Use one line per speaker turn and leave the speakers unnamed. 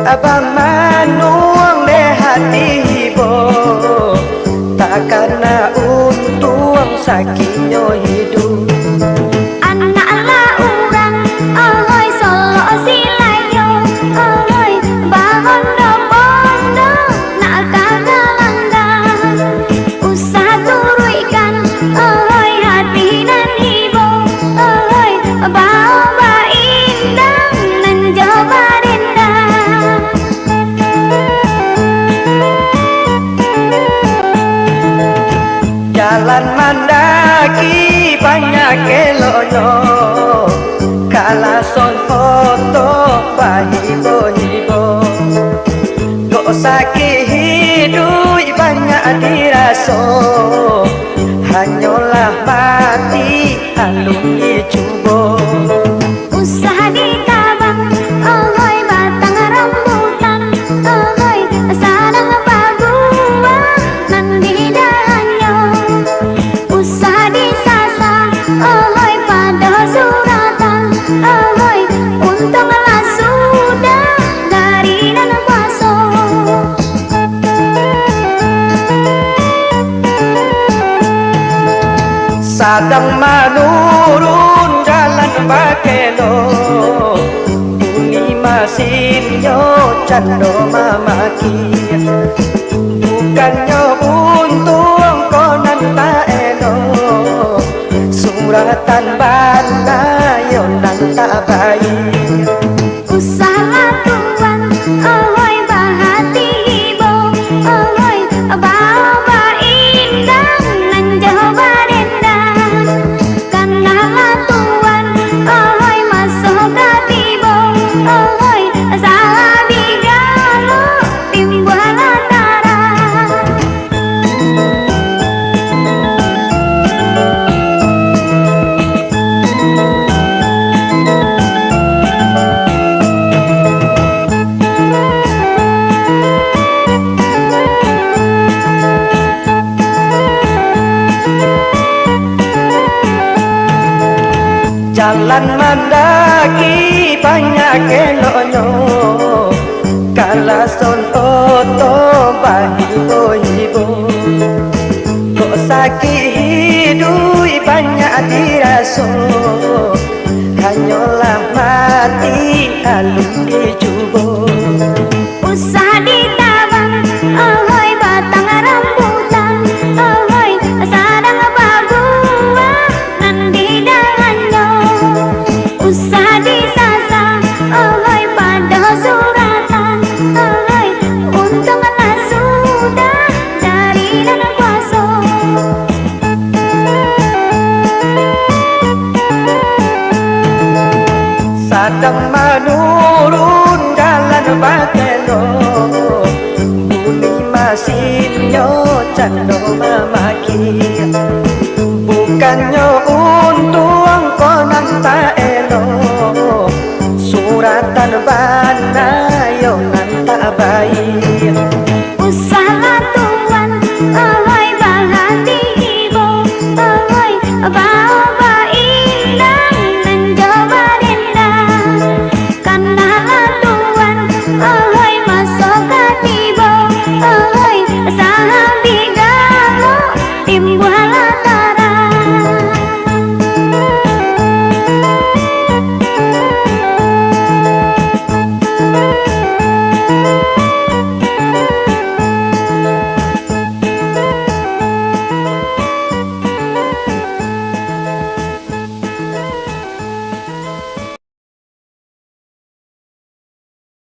Abang manuang de hati ibu, takkan na untung sakitnya hidup.
Anak-anak orang, ahoy solo silayo, ahoy bangun bondo, nak kagalanda. Usah turuikan, ahoy hati nan ibu, ahoy bawa indah nan coba denda.
Jalan mandaki banyak eloknya, kala son foto bahibo-hibo. Gak sakit hidup banyak diraso, hanyalah mati alungi cubo.
Usah ditabang, ahoy batang rambutan, ahoy sadang baguah nan di dahannya. Usah disasa, ahoy pada suratan, ahoy untunglah sudah dari nan kuasa.
Sadang menurun jalan bakelo, bunyi mesinnya cando mamaki. Bukannya untung konan tak elok, suratan bana yonan tak baik.
Usahlah tuan, ahoy bahati ibu, ahoy bawa indah nan coba denda. Kanalah tuan, ahoy masuk hatimu, ahoy salah bigalo timbul antara.
Jalan mendaki banyak eloknya, kala son foto bahibo-hibo. Kok sakit hidup banyak diraso, hanyalah mati alun dicubo.
Usah ditabang, ahoy batang rambutan, ahoy sadang baguah nan di dahannya. Usah disasa, ahoy pada suratan, ahoy untunglah sudah dari nan kuasa.
Sadang menurun jalan bakelo, bunyi mesinnya cando memaki. Bukannya untung konan tak elok, suratan bana yonan tak baik.
Usahlah tuan, ahoy bahati ibu, ahoy bawa indah nan coba denda. Kanalah tuan, ahoy masuk hatimu, ahoy salah bigalo timbul